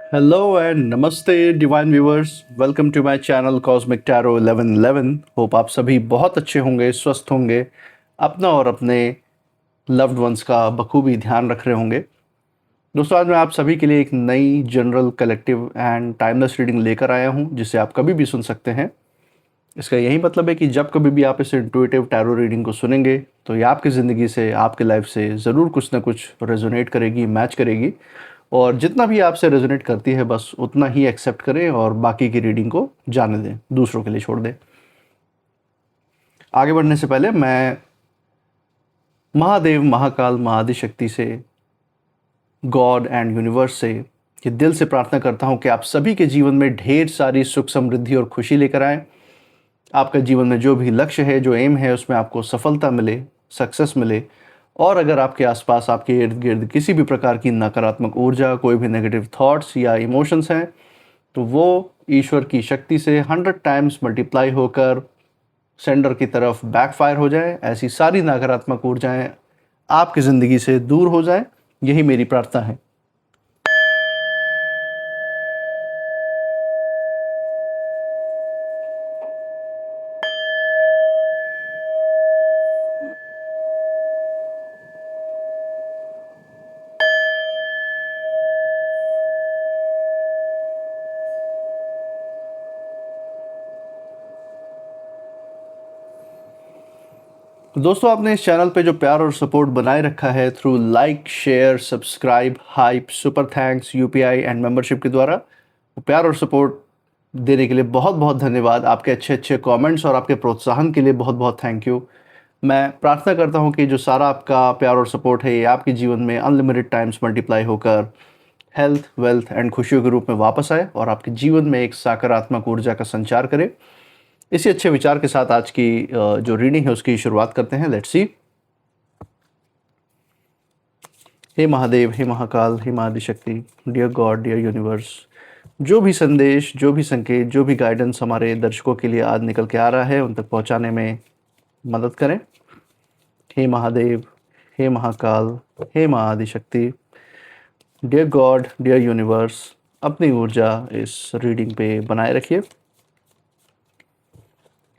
Hello and namaste divine viewers, welcome to my channel cosmic tarot 1111। Hope आप सभी बहुत अच्छे होंगे, स्वस्थ होंगे, अपना और अपने लव्ड वंस का बखूबी ध्यान रख रहे होंगे। दोस्तों, आज मैं आप सभी के लिए एक नई general collective and timeless reading लेकर आया हूं, जिसे आप कभी भी सुन सकते हैं। इसका यही मतलब है कि जब कभी भी आप इस इंट्यूटिव टैरो रीडिंग को सुनेंगे तो ये आपकी ज़िंदगी से, आपकी लाइफ से ज़रूर कुछ ना कुछ रेजोनेट करेगी, मैच करेगी। और जितना भी आपसे रेजोनेट करती है बस उतना ही एक्सेप्ट करें और बाकी की रीडिंग को जाने दें, दूसरों के लिए छोड़ दें। आगे बढ़ने से पहले मैं महादेव, महाकाल, महाआदिशक्ति से, गॉड एंड यूनिवर्स से ये दिल से प्रार्थना करता हूँ कि आप सभी के जीवन में ढेर सारी सुख, समृद्धि और खुशी लेकर आएँ। आपका जीवन में जो भी लक्ष्य है, जो एम है, उसमें आपको सफलता मिले, सक्सेस मिले। और अगर आपके आसपास, आपके इर्द गिर्द किसी भी प्रकार की नकारात्मक ऊर्जा, कोई भी नेगेटिव थॉट्स या इमोशंस हैं, तो वो ईश्वर की शक्ति से 100 टाइम्स मल्टीप्लाई होकर सेंडर की तरफ बैकफायर हो जाए। ऐसी सारी नकारात्मक ऊर्जाएं आपकी ज़िंदगी से दूर हो जाएं, यही मेरी प्रार्थना है। दोस्तों, आपने इस चैनल पे जो प्यार और सपोर्ट बनाए रखा है through like, share, subscribe, hype, super thanks, UPI and membership के द्वारा, वो प्यार और सपोर्ट देने के लिए बहुत बहुत धन्यवाद। आपके अच्छे अच्छे कमेंट्स और आपके प्रोत्साहन के लिए बहुत बहुत थैंक यू। मैं प्रार्थना करता हूँ कि जो सारा आपका प्यार और सपोर्ट है, ये आपके जीवन में अनलिमिटेड टाइम्स मल्टीप्लाई होकर हेल्थ, वेल्थ एंड खुशियों के रूप में वापस आए और आपके जीवन में एक सकारात्मक ऊर्जा का संचार करे। इसी अच्छे विचार के साथ आज की जो रीडिंग है उसकी शुरुआत करते हैं। Let's see. हे महादेव, हे महाकाल, हे Mahadishakti, dear God, dear universe, जो भी संदेश, जो भी संकेत, जो भी गाइडेंस हमारे दर्शकों के लिए आज निकल के आ रहा है, उन तक पहुंचाने में मदद करें। हे महादेव, हे महाकाल, हे Mahadishakti, dear God, dear universe, अपनी ऊर्जा इस रीडिंग पे बनाए रखिए।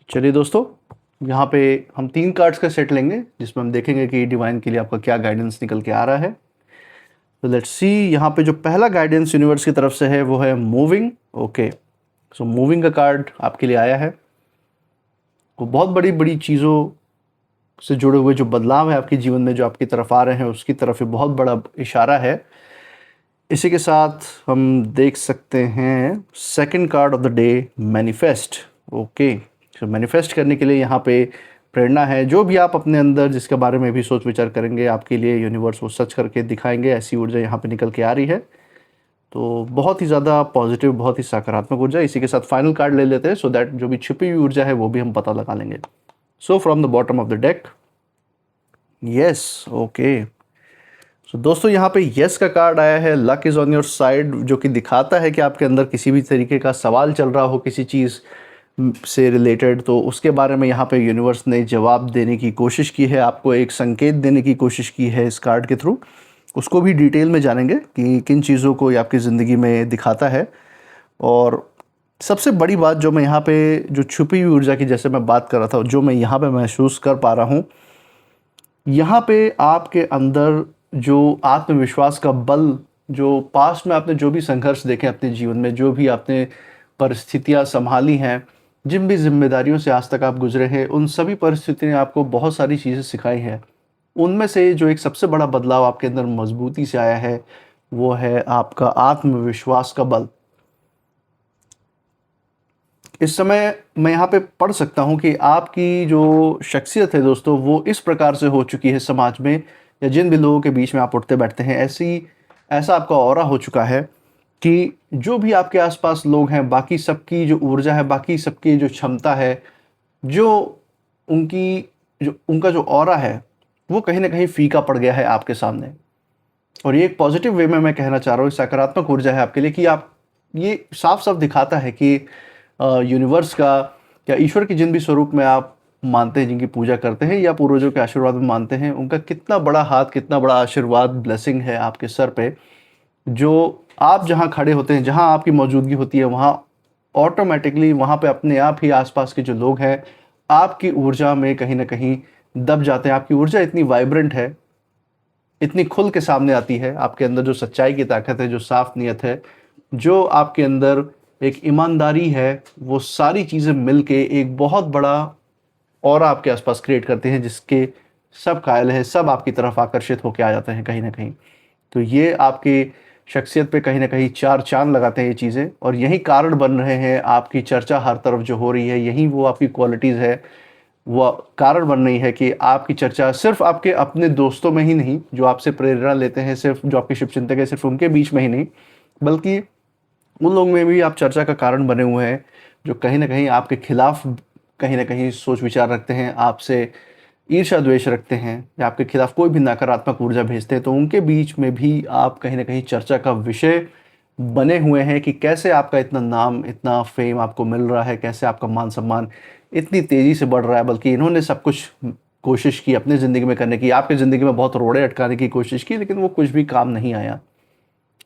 चलिए दोस्तों, यहाँ पे हम 3 कार्ड्स का सेट लेंगे, जिसमें हम देखेंगे कि डिवाइन के लिए आपका क्या गाइडेंस निकल के आ रहा है। तो लेट्स सी। यहाँ पे जो पहला गाइडेंस यूनिवर्स की तरफ से है वो है मूविंग। ओके, सो मूविंग का कार्ड आपके लिए आया है। वो बहुत बड़ी बड़ी चीज़ों से जुड़े हुए जो बदलाव है आपके जीवन में, जो आपकी तरफ आ रहे हैं, उसकी तरफ ये बहुत बड़ा इशारा है। इसी के साथ हम देख सकते हैं second card of the day, manifest. Okay, तो मैनिफेस्ट करने के लिए यहाँ पे प्रेरणा है। जो भी आप अपने अंदर जिसके बारे में भी सोच विचार करेंगे, आपके लिए यूनिवर्स वो सच करके दिखाएंगे। ऐसी ऊर्जा यहाँ पे निकल के आ रही है, तो बहुत ही ज़्यादा पॉजिटिव, बहुत ही सकारात्मक ऊर्जा। इसी के साथ फाइनल कार्ड ले लेते हैं, सो दैट जो भी छुपी हुई ऊर्जा है वो भी हम पता लगा लेंगे। So from the bottom of the deck, yes. Okay, so दोस्तों, यहाँ पे यस का कार्ड आया है। Luck is on your side, जो कि दिखाता है कि आपके अंदर किसी भी तरीके का सवाल चल रहा हो किसी चीज़ से रिलेटेड, तो उसके बारे में यहाँ पे यूनिवर्स ने जवाब देने की कोशिश की है, आपको एक संकेत देने की कोशिश की है इस कार्ड के थ्रू। उसको भी डिटेल में जानेंगे कि किन चीज़ों को ये आपकी ज़िंदगी में दिखाता है। और सबसे बड़ी बात जो मैं यहाँ पे, जो छुपी हुई ऊर्जा की जैसे मैं बात कर रहा था, जो मैं यहाँ पे महसूस कर पा रहा हूँ, यहाँ पे आपके अंदर जो आत्मविश्वास का बल, जो पास्ट में आपने जो भी संघर्ष देखे अपने जीवन में, जो भी आपने परिस्थितियाँ संभाली हैं, जिन भी जिम्मेदारियों से आज तक आप गुजरे हैं, उन सभी परिस्थितियों ने आपको बहुत सारी चीज़ें सिखाई हैं। उनमें से जो एक सबसे बड़ा बदलाव आपके अंदर मजबूती से आया है, वो है आपका आत्मविश्वास का बल। इस समय मैं यहाँ पे पढ़ सकता हूँ कि आपकी जो शख्सियत है दोस्तों, वो इस प्रकार से हो चुकी है समाज में, या जिन भी लोगों के बीच में आप उठते बैठते हैं, ऐसा आपका ऑरा हो चुका है कि जो भी आपके आसपास लोग हैं, बाकी सबकी जो ऊर्जा है, बाकी सबकी जो क्षमता है, जो उनका जो ऑरा है, वो कहीं ना कहीं फीका पड़ गया है आपके सामने। और ये एक पॉजिटिव वे में मैं कहना चाह रहा हूँ, सकारात्मक ऊर्जा है आपके लिए कि आप, ये साफ साफ दिखाता है कि यूनिवर्स का या ईश्वर के जिन भी स्वरूप में आप मानते हैं, जिनकी पूजा करते हैं या पूर्वजों के आशीर्वाद में मानते हैं, उनका कितना बड़ा हाथ, कितना बड़ा आशीर्वाद, ब्लेसिंग है आपके सर पे, जो आप जहाँ खड़े होते हैं, जहाँ आपकी मौजूदगी होती है, वहाँ ऑटोमेटिकली वहाँ पे अपने आप ही आसपास के जो लोग हैं आपकी ऊर्जा में कहीं ना कहीं दब जाते हैं। आपकी ऊर्जा इतनी वाइब्रेंट है, इतनी खुल के सामने आती है। आपके अंदर जो सच्चाई की ताकत है, जो साफ नियत है, जो आपके अंदर एक ईमानदारी है, वो सारी चीज़ें मिलके एक बहुत बड़ा और आपके आसपास क्रिएट करते हैं, जिसके सब कायल है, सब आपकी तरफ आकर्षित होकर आ जाते हैं कहीं ना कहीं। तो ये आपकी शख्सियत पे कहीं ना कहीं चार चांद लगाते हैं ये चीज़ें, और यही कारण बन रहे हैं आपकी चर्चा हर तरफ जो हो रही है। यही वो आपकी क्वालिटीज़ है, वो कारण बन रही है कि आपकी चर्चा सिर्फ आपके अपने दोस्तों में ही नहीं, जो आपसे प्रेरणा लेते हैं, सिर्फ जो आपके शुभचिंतक है, सिर्फ उनके बीच में ही नहीं, बल्कि उन लोगों में भी आप चर्चा का कारण बने हुए हैं जो कहीं ना कहीं आपके खिलाफ कहीं ना कहीं सोच विचार रखते हैं, आपसे ईर्ष्या द्वेष रखते हैं, या आपके खिलाफ कोई भी नकारात्मक ऊर्जा भेजते हैं। तो उनके बीच में भी आप कहीं ना कहीं चर्चा का विषय बने हुए हैं कि कैसे आपका इतना नाम, इतना फेम आपको मिल रहा है, कैसे आपका मान सम्मान इतनी तेज़ी से बढ़ रहा है। बल्कि इन्होंने सब कुछ कोशिश की अपनी ज़िंदगी में करने की, आपकी ज़िंदगी में बहुत रोड़े अटकाने की कोशिश की, लेकिन वो कुछ भी काम नहीं आया।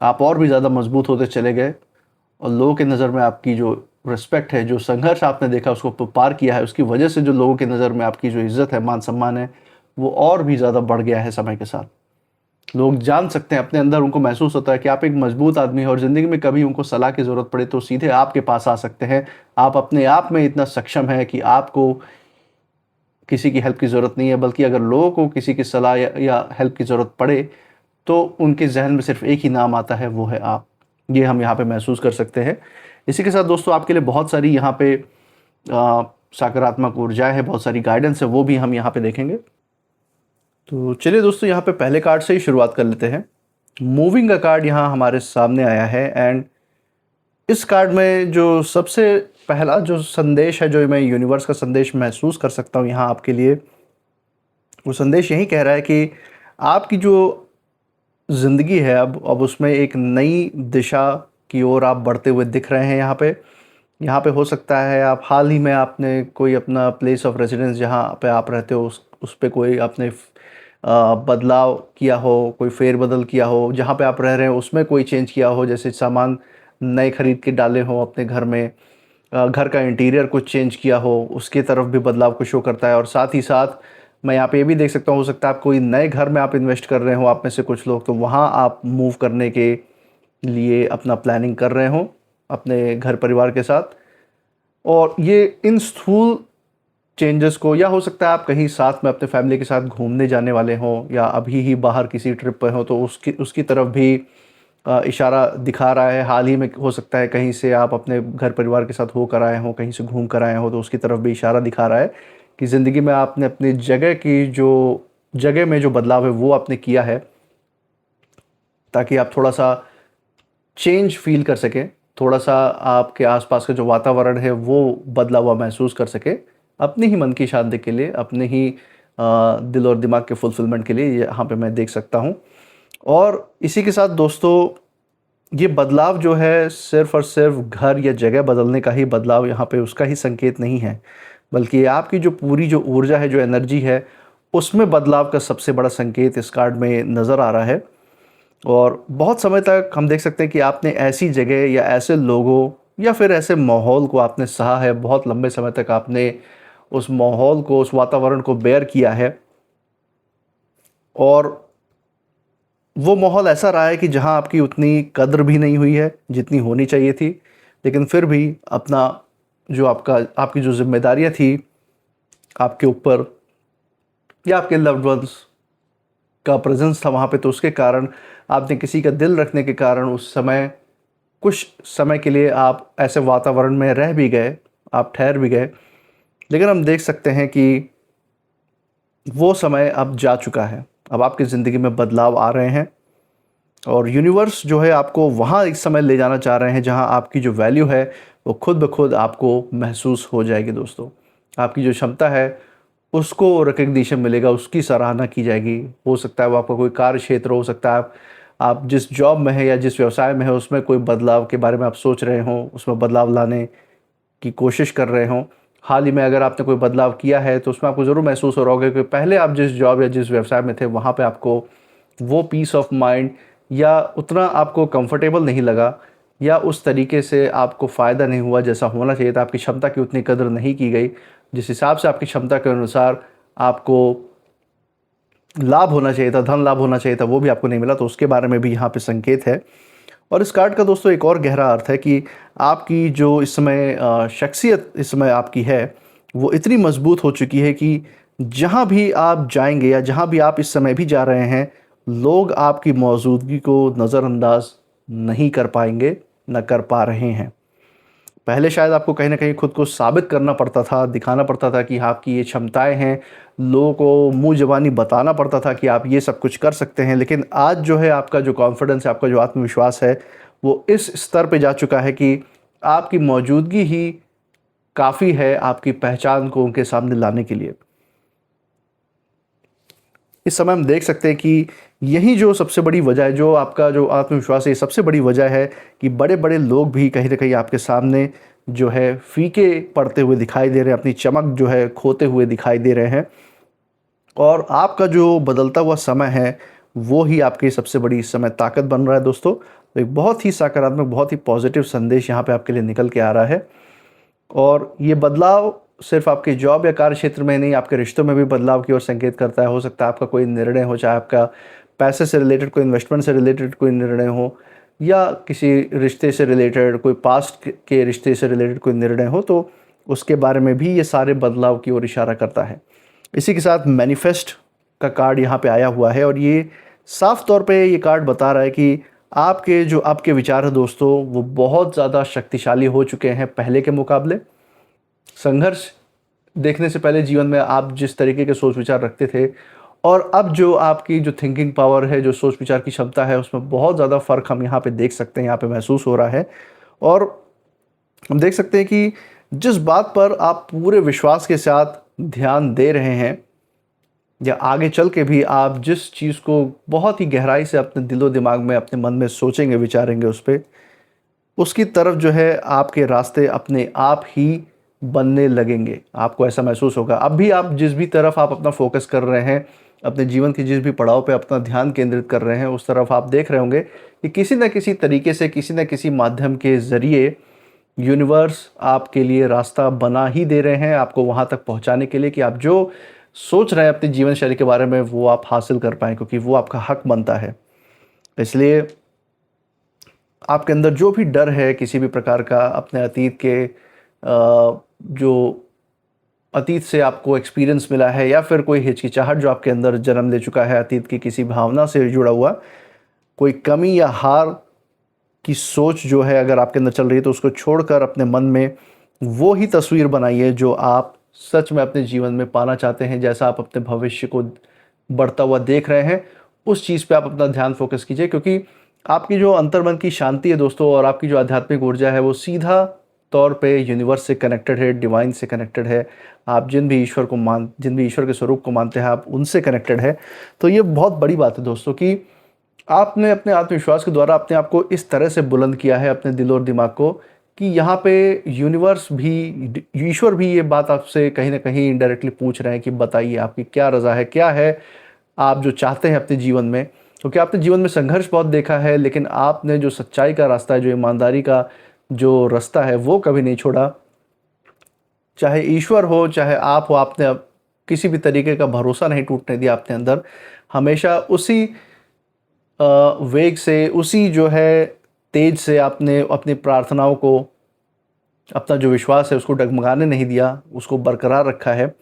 आप और भी ज़्यादा मजबूत होते चले गए, और लोगों की नज़र में आपकी जो रिस्पेक्ट है, जो संघर्ष आपने देखा, उसको पार किया है, उसकी वजह से जो लोगों की नज़र में आपकी जो इज़्ज़त है, मान सम्मान है, वो और भी ज़्यादा बढ़ गया है समय के साथ। लोग जान सकते हैं अपने अंदर, उनको महसूस होता है कि आप एक मजबूत आदमी हैं, और ज़िंदगी में कभी उनको सलाह की ज़रूरत पड़े तो सीधे आपके पास आ सकते हैं। आप अपने आप में इतना सक्षम हैं कि आपको किसी की हेल्प की ज़रूरत नहीं है, बल्कि अगर लोगों को किसी की सलाह या हेल्प की ज़रूरत पड़े तो उनके जहन में सिर्फ एक ही नाम आता है, वो है आप। ये हम यहाँ पे महसूस कर सकते हैं। इसी के साथ दोस्तों आपके लिए बहुत सारी यहाँ पे सकारात्मक ऊर्जाएं हैं, बहुत सारी गाइडेंस है, वो भी हम यहाँ पे देखेंगे। तो चलिए दोस्तों, यहाँ पे पहले कार्ड से ही शुरुआत कर लेते हैं। मूविंग का कार्ड यहाँ हमारे सामने आया है, एंड इस कार्ड में जो सबसे पहला जो संदेश है, जो मैं यूनिवर्स का संदेश महसूस कर सकता हूँ यहाँ आपके लिए, वो संदेश यही कह रहा है कि आपकी जो ज़िंदगी है अब उसमें एक नई दिशा की ओर आप बढ़ते हुए दिख रहे हैं। यहाँ पे हो सकता है आप हाल ही में आपने कोई अपना प्लेस ऑफ रेजिडेंस जहाँ पे आप रहते हो उस पे कोई आपने बदलाव किया हो, कोई फेरबदल किया हो। जहाँ पे आप रह रहे हैं उसमें कोई चेंज किया हो, जैसे सामान नए खरीद के डाले हो अपने घर में, घर का इंटीरियर कुछ चेंज किया हो, उसकी तरफ भी बदलाव को शो करता है। और साथ ही साथ मैं यहाँ पे ये भी देख सकता हूँ, हो सकता है आप कोई नए घर में आप इन्वेस्ट कर रहे हो, आप में से कुछ लोग, तो वहाँ आप मूव करने के लिए अपना प्लानिंग कर रहे हो अपने घर परिवार के साथ। और ये इन स्थूल चेंजेस को, या हो सकता है आप कहीं साथ में अपने फैमिली के साथ घूमने जाने वाले हों, या अभी ही बाहर किसी ट्रिप पर हो, तो उसकी तरफ भी इशारा दिखा रहा है। हाल ही में हो सकता है कहीं से आप अपने घर परिवार के साथ होकर आए हों, कहीं से घूम कर आए हों, तो उसकी तरफ भी इशारा दिखा रहा है कि ज़िंदगी में आपने अपनी जगह में जो बदलाव है वो आपने किया है, ताकि आप थोड़ा सा चेंज फील कर सकें, थोड़ा सा आपके आसपास का जो वातावरण है वो बदला हुआ महसूस कर सके, अपने ही मन की शांति के लिए, अपने ही दिल और दिमाग के फुलफिलमेंट के लिए, यहाँ पे मैं देख सकता हूँ। और इसी के साथ दोस्तों, ये बदलाव जो है सिर्फ़ और सिर्फ घर या जगह बदलने का ही बदलाव यहाँ पे उसका ही संकेत नहीं है, बल्कि आपकी जो पूरी जो ऊर्जा है, जो एनर्जी है, उसमें बदलाव का सबसे बड़ा संकेत इस कार्ड में नज़र आ रहा है। और बहुत समय तक हम देख सकते हैं कि आपने ऐसी जगह या ऐसे लोगों या फिर ऐसे माहौल को आपने सहा है, बहुत लंबे समय तक आपने उस माहौल को, उस वातावरण को बेयर किया है, और वो माहौल ऐसा रहा है कि जहाँ आपकी उतनी कद्र भी नहीं हुई है जितनी होनी चाहिए थी, लेकिन फिर भी अपना जो आपकी जो जिम्मेदारियाँ थी आपके ऊपर, या आपके लव्ड वंस का प्रेजेंस था वहाँ पे, तो उसके कारण आपने किसी का दिल रखने के कारण उस समय, कुछ समय के लिए आप ऐसे वातावरण में रह भी गए, आप ठहर भी गए। लेकिन हम देख सकते हैं कि वो समय अब जा चुका है, अब आपकी ज़िंदगी में बदलाव आ रहे हैं, और यूनिवर्स जो है आपको वहाँ एक समय ले जाना चाह रहे हैं जहाँ आपकी जो वैल्यू है वो खुद ब खुद आपको महसूस हो जाएगी दोस्तों। आपकी जो क्षमता है उसको रिकग्निशन मिलेगा, उसकी सराहना की जाएगी। हो सकता है वो आपका कोई कार्य क्षेत्र हो सकता है, आप जिस जॉब में है या जिस व्यवसाय में है उसमें कोई बदलाव के बारे में आप सोच रहे हों, उसमें बदलाव लाने की कोशिश कर रहे हों। हाल ही में अगर आपने कोई बदलाव किया है तो उसमें आपको ज़रूर महसूस हो रहा होगा कि पहले आप जिस जॉब या जिस व्यवसाय में थे वहाँ पे आपको वो पीस ऑफ माइंड या उतना आपको कंफर्टेबल नहीं लगा, या उस तरीके से आपको फ़ायदा नहीं हुआ जैसा होना चाहिए था, आपकी क्षमता की उतनी कदर नहीं की गई, जिस हिसाब से आपकी क्षमता के अनुसार आपको लाभ होना चाहिए था, धन लाभ होना चाहिए था, वो भी आपको नहीं मिला, तो उसके बारे में भी यहाँ पे संकेत है। और इस कार्ड का दोस्तों एक और गहरा अर्थ है कि आपकी जो इस समय शख्सियत इस समय आपकी है, वो इतनी मजबूत हो चुकी है कि जहाँ भी आप जाएंगे या जहाँ भी आप इस समय भी जा रहे हैं, लोग आपकी मौजूदगी को नज़रअंदाज नहीं कर पाएंगे, न कर पा रहे हैं। पहले शायद आपको कहीं न कहीं खुद को साबित करना पड़ता था, दिखाना पड़ता था कि आपकी ये क्षमताएँ हैं, लोगों को मुँह ज़बानी बताना पड़ता था कि आप ये सब कुछ कर सकते हैं। लेकिन आज जो है आपका जो कॉन्फिडेंस है, आपका जो आत्मविश्वास है, वो इस स्तर पे जा चुका है कि आपकी मौजूदगी ही काफ़ी है आपकी पहचान को उनके सामने लाने के लिए। इस समय हम देख सकते हैं कि यही जो सबसे बड़ी वजह है, जो आपका जो आत्मविश्वास है, ये सबसे बड़ी वजह है कि बड़े-बड़े लोग भी कहीं न कहीं आपके सामने जो है फीके पड़ते हुए दिखाई दे रहे हैं, अपनी चमक जो है खोते हुए दिखाई दे रहे हैं। और आपका जो बदलता हुआ समय है, वो ही आपकी सबसे बड़ी इस समय ताकत बन रहा है दोस्तों। तो एक बहुत ही सकारात्मक, बहुत ही पॉजिटिव संदेश यहाँ पे आपके लिए निकल के आ रहा है। और ये बदलाव सिर्फ आपके जॉब या कार्य क्षेत्र में नहीं, आपके रिश्तों में भी बदलाव की ओर संकेत करता है। हो सकता है आपका कोई निर्णय हो, चाहे आपका पैसे से रिलेटेड, कोई इन्वेस्टमेंट से रिलेटेड कोई निर्णय हो, या किसी रिश्ते से रिलेटेड, कोई पास्ट के रिश्ते से रिलेटेड कोई निर्णय हो, तो उसके बारे में भी ये सारे बदलाव की ओर इशारा करता है। इसी के साथ मैनिफेस्ट का कार्ड यहाँ पे आया हुआ है, और ये साफ तौर पे ये कार्ड बता रहा है कि आपके जो आपके विचार है दोस्तों, वो बहुत ज़्यादा शक्तिशाली हो चुके हैं पहले के मुकाबले। संघर्ष देखने से पहले जीवन में आप जिस तरीके के सोच विचार रखते थे, और अब जो आपकी जो थिंकिंग पावर है, जो सोच विचार की क्षमता है, उसमें बहुत ज़्यादा फ़र्क हम यहाँ पे देख सकते हैं, यहाँ पे महसूस हो रहा है। और हम देख सकते हैं कि जिस बात पर आप पूरे विश्वास के साथ ध्यान दे रहे हैं, या आगे चल के भी आप जिस चीज़ को बहुत ही गहराई से अपने दिलो दिमाग में, अपने मन में सोचेंगे, विचारेंगे उस पे, उसकी तरफ जो है आपके रास्ते अपने आप ही बनने लगेंगे। आपको ऐसा महसूस होगा। अब भी आप जिस भी तरफ आप अपना फ़ोकस कर रहे हैं, अपने जीवन के जिस भी पड़ाव पे अपना ध्यान केंद्रित कर रहे हैं, उस तरफ आप देख रहे होंगे कि किसी न किसी तरीके से, किसी न किसी माध्यम के ज़रिए यूनिवर्स आपके लिए रास्ता बना ही दे रहे हैं, आपको वहाँ तक पहुँचाने के लिए कि आप जो सोच रहे हैं अपनी जीवन शैली के बारे में, वो आप हासिल कर पाएँ, क्योंकि वो आपका हक बनता है। इसलिए आपके अंदर जो भी डर है किसी भी प्रकार का, अपने अतीत के जो अतीत से आपको एक्सपीरियंस मिला है, या फिर कोई हिचकिचाहट जो आपके अंदर जन्म ले चुका है अतीत की किसी भावना से जुड़ा हुआ, कोई कमी या हार की सोच जो है अगर आपके अंदर चल रही है, तो उसको छोड़कर अपने मन में वो ही तस्वीर बनाइए जो आप सच में अपने जीवन में पाना चाहते हैं। जैसा आप अपने भविष्य को बढ़ता हुआ देख रहे हैं, उस चीज़ पे आप अपना ध्यान फोकस कीजिए, क्योंकि आपकी जो अंतर्मन की शांति है दोस्तों, और आपकी जो आध्यात्मिक ऊर्जा है, वो सीधा तौर पे यूनिवर्स से कनेक्टेड है, डिवाइन से कनेक्टेड है। आप जिन भी ईश्वर के स्वरूप को मानते हैं, आप उनसे कनेक्टेड है। तो ये बहुत बड़ी बात है दोस्तों कि आपने अपने आत्मविश्वास के द्वारा अपने आप को इस तरह से बुलंद किया है, अपने दिल और दिमाग को, कि यहाँ पे यूनिवर्स भी, ईश्वर भी ये बात आपसे कहीं ना कहीं इनडायरेक्टली पूछ रहे हैं कि बताइए आपकी क्या रज़ा है, क्या है आप जो चाहते हैं अपने जीवन में। क्योंकि आपने जीवन में संघर्ष बहुत देखा है, लेकिन आपने जो सच्चाई का रास्ता है, जो ईमानदारी का जो रास्ता है, वो कभी नहीं छोड़ा। चाहे ईश्वर हो, चाहे आप हो, आपने अब किसी भी तरीके का भरोसा नहीं टूटने दिया अपने अंदर। हमेशा उसी वेग से, उसी जो है तेज से आपने अपनी प्रार्थनाओं को, अपना जो विश्वास है उसको डगमगाने नहीं दिया, उसको बरकरार रखा है।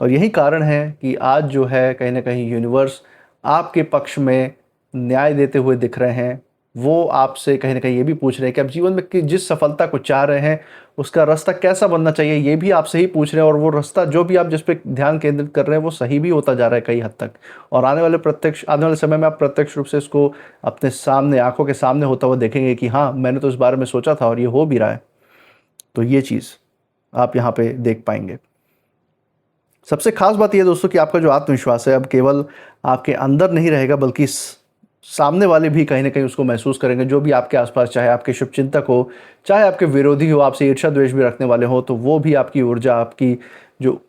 और यही कारण है कि आज जो है कहीं ना कहीं यूनिवर्स आपके पक्ष में न्याय देते हुए दिख रहे हैं। वो आपसे कहीं ना कहीं ये भी पूछ रहे हैं कि आप जीवन में जिस सफलता को चाह रहे हैं, उसका रास्ता कैसा बनना चाहिए, ये भी आपसे ही पूछ रहे हैं। और वो रास्ता जो भी आप जिस पे ध्यान केंद्रित कर रहे हैं, वो सही भी होता जा रहा है कई हद तक। और आने वाले समय में आप प्रत्यक्ष रूप से इसको अपने सामने, आंखों के सामने होता हुआ देखेंगे कि हाँ, मैंने तो इस बारे में सोचा था और ये हो भी रहा है। तो ये चीज़ आप यहाँ पे देख पाएंगे। सबसे खास बात यह दोस्तों कि आपका जो आत्मविश्वास है अब केवल आपके अंदर नहीं रहेगा, बल्कि सामने वाले भी कहीं ना कहीं उसको महसूस करेंगे। जो भी आपके आसपास, चाहे आपके शुभचिंतक हो, चाहे आपके विरोधी हो, आपसे ईर्ष्या द्वेष भी रखने वाले हो, तो वो भी आपकी ऊर्जा, आपकी जो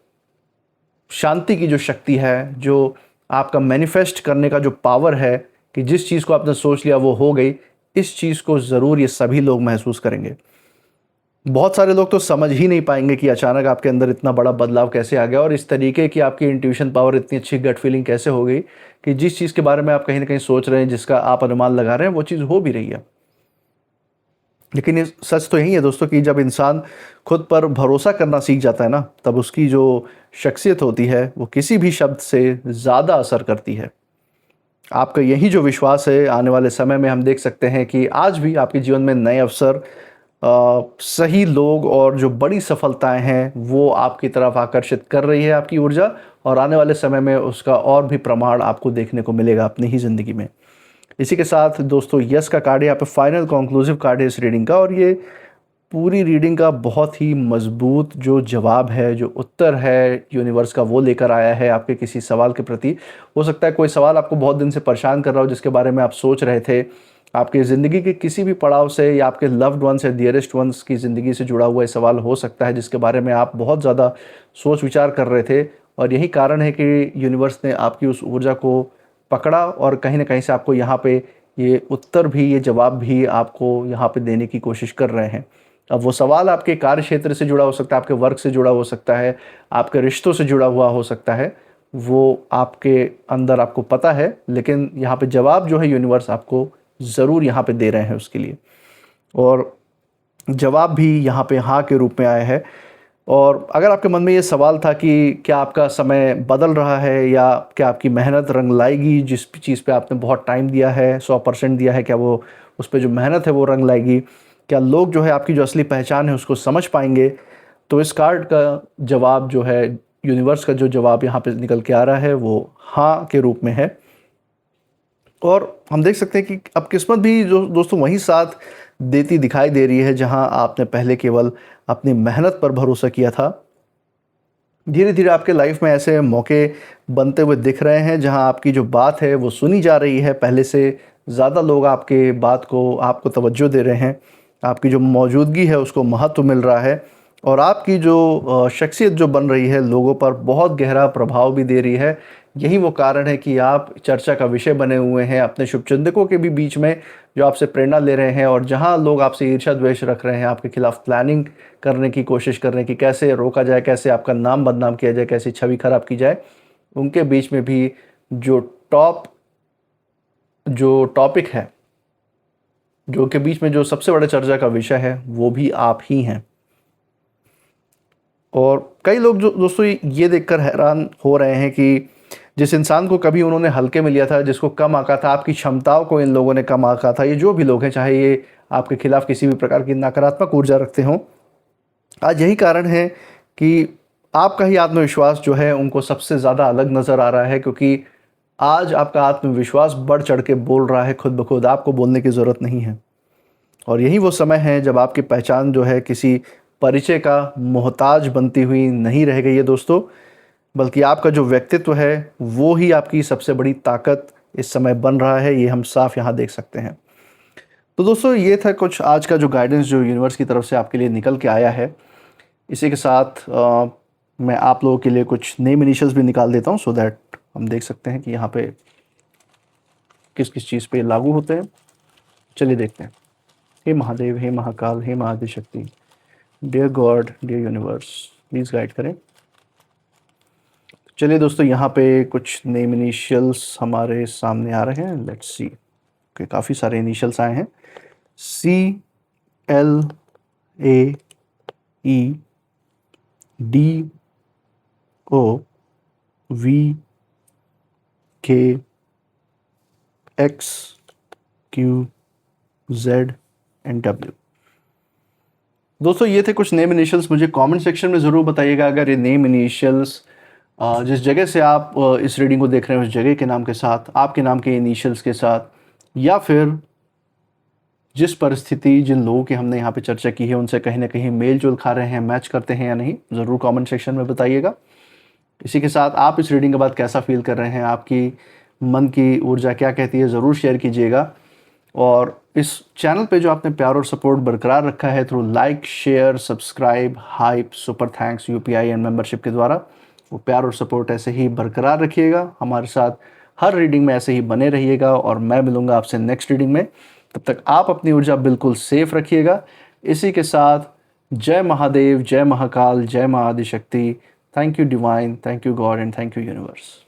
शांति की जो शक्ति है, जो आपका मैनिफेस्ट करने का जो पावर है, कि जिस चीज़ को आपने सोच लिया वो हो गई, इस चीज़ को ज़रूर ये सभी लोग महसूस करेंगे। बहुत सारे लोग तो समझ ही नहीं पाएंगे कि अचानक आपके अंदर इतना बड़ा बदलाव कैसे आ गया और इस तरीके की आपकी इंट्यूशन पावर, इतनी अच्छी गट फीलिंग कैसे हो गई कि जिस चीज़ के बारे में आप कहीं ना कहीं सोच रहे हैं, जिसका आप अनुमान लगा रहे हैं, वो चीज़ हो भी रही है। लेकिन ये सच तो यही है दोस्तों कि जब इंसान खुद पर भरोसा करना सीख जाता है ना, तब उसकी जो शख्सियत होती है वो किसी भी शब्द से ज़्यादा असर करती है। आपका यही जो विश्वास है, आने वाले समय में हम देख सकते हैं कि आज भी आपके जीवन में नए अवसर, सही लोग और जो बड़ी सफलताएं हैं वो आपकी तरफ आकर्षित कर रही है आपकी ऊर्जा, और आने वाले समय में उसका और भी प्रमाण आपको देखने को मिलेगा अपनी ही ज़िंदगी में। इसी के साथ दोस्तों यस का कार्ड यहाँ पे फाइनल कंक्लूसिव कार्ड है इस रीडिंग का, और ये पूरी रीडिंग का बहुत ही मजबूत जो जवाब है, जो उत्तर है यूनिवर्स का, वो लेकर आया है आपके किसी सवाल के प्रति। हो सकता है कोई सवाल आपको बहुत दिन से परेशान कर रहा हो, जिसके बारे में आप सोच रहे थे, आपकी ज़िंदगी के किसी भी पड़ाव से या आपके लव्ड वंस या डियरेस्ट वंस की ज़िंदगी से जुड़ा हुआ सवाल हो सकता है, जिसके बारे में आप बहुत ज़्यादा सोच विचार कर रहे थे, और यही कारण है कि यूनिवर्स ने आपकी उस ऊर्जा को पकड़ा और कहीं ना कहीं से आपको यहाँ पे ये उत्तर भी, ये जवाब भी आपको यहाँ पे देने की कोशिश कर रहे हैं। अब वो सवाल आपके कार्य क्षेत्र से जुड़ा हो सकता है, आपके वर्क से जुड़ा हो सकता है, आपके रिश्तों से जुड़ा हुआ हो सकता है, वो आपके अंदर आपको पता है, लेकिन यहाँ पे जवाब जो है यूनिवर्स आपको ज़रूर यहाँ पे दे रहे हैं उसके लिए, और जवाब भी यहाँ पे हाँ के रूप में आया है। और अगर आपके मन में ये सवाल था कि क्या आपका समय बदल रहा है या क्या आपकी मेहनत रंग लाएगी, जिस चीज़ पे आपने बहुत टाइम दिया है, 100% दिया है, क्या वो उस पर जो मेहनत है वो रंग लाएगी, क्या लोग जो है आपकी जो असली पहचान है उसको समझ पाएंगे, तो इस कार्ड का जवाब जो है, यूनिवर्स का जो जवाब यहाँ पे निकल के आ रहा है वो हाँ के रूप में है। और हम देख सकते हैं कि अब किस्मत भी जो दोस्तों वहीं साथ देती दिखाई दे रही है जहां आपने पहले केवल अपनी मेहनत पर भरोसा किया था। धीरे धीरे आपके लाइफ में ऐसे मौके बनते हुए दिख रहे हैं जहां आपकी जो बात है वो सुनी जा रही है, पहले से ज़्यादा लोग आपके बात को, आपको तवज्जो दे रहे हैं, आपकी जो मौजूदगी है उसको महत्व मिल रहा है, और आपकी जो शख्सियत जो बन रही है लोगों पर बहुत गहरा प्रभाव भी दे रही है। यही वो कारण है कि आप चर्चा का विषय बने हुए हैं अपने शुभचिंतकों के भी बीच में, जो आपसे प्रेरणा ले रहे हैं, और जहां लोग आपसे ईर्ष्या द्वेष रख रहे हैं, आपके खिलाफ प्लानिंग करने की कोशिश कर रहे हैं कि कैसे रोका जाए, कैसे आपका नाम बदनाम किया जाए, कैसी छवि खराब की जाए, उनके बीच में भी जो टॉपिक है, जो के बीच में जो सबसे बड़ा चर्चा का विषय है, वो भी आप ही हैं। और कई लोग जो दोस्तों ये देखकर हैरान हो रहे हैं कि जिस इंसान को कभी उन्होंने हल्के में लिया था, जिसको कम आंका था, आपकी क्षमताओं को इन लोगों ने कम आंका था, ये जो भी लोग हैं, चाहे ये आपके खिलाफ किसी भी प्रकार की नकारात्मक ऊर्जा रखते हों, आज यही कारण है कि आपका ही आत्मविश्वास जो है उनको सबसे ज़्यादा अलग नज़र आ रहा है, क्योंकि आज आपका आत्मविश्वास बढ़ चढ़ के बोल रहा है खुद ब खुद, आपको बोलने की ज़रूरत नहीं है। और यही वो समय है जब आपकी पहचान जो है किसी परिचय का मोहताज बनती हुई नहीं रह गई है दोस्तों, बल्कि आपका जो व्यक्तित्व है वो ही आपकी सबसे बड़ी ताकत इस समय बन रहा है, ये हम साफ यहाँ देख सकते हैं। तो दोस्तों ये था कुछ आज का जो गाइडेंस जो यूनिवर्स की तरफ से आपके लिए निकल के आया है। इसी के साथ मैं आप लोगों के लिए कुछ नेम इनिशियल्स भी निकाल देता हूँ, सो दैट हम देख सकते हैं कि यहाँ पे किस किस चीज़ पे लागू होते हैं। चलिए देखते हैं। हे महादेव, हे महाकाल, हे Mahadishakti, dear God, dear universe, please guide करें। चलिए दोस्तों, यहाँ पे कुछ नेम इनिशियल्स हमारे सामने आ रहे हैं। लेट्स सी कि काफ़ी सारे इनिशियल्स आए हैं। CLAEDOVKXQZ and W। दोस्तों ये थे कुछ नेम इनिशियल्स। मुझे कमेंट सेक्शन में ज़रूर बताइएगा अगर ये नेम इनिशियल्स जिस जगह से आप इस रीडिंग को देख रहे हैं उस जगह के नाम के साथ, आपके नाम के इनिशियल्स के साथ, या फिर जिस परिस्थिति, जिन लोगों की हमने यहाँ पे चर्चा की है उनसे कहीं ना कहीं मेल जोल खा रहे हैं, मैच करते हैं या नहीं, ज़रूर कमेंट सेक्शन में बताइएगा। इसी के साथ आप इस रीडिंग के बाद कैसा फील कर रहे हैं, आपकी मन की ऊर्जा क्या कहती है, ज़रूर शेयर कीजिएगा। और इस चैनल पे जो आपने प्यार और सपोर्ट बरकरार रखा है through like, share, subscribe, hype, super thanks, UPI and membership के द्वारा, वो प्यार और सपोर्ट ऐसे ही बरकरार रखिएगा। हमारे साथ हर रीडिंग में ऐसे ही बने रहिएगा और मैं मिलूंगा आपसे नेक्स्ट रीडिंग में। तब तक आप अपनी ऊर्जा बिल्कुल सेफ रखिएगा। इसी के साथ जय महादेव, जय महाकाल, जय माँ Adishakti. Thank you divine, thank you God and thank you universe.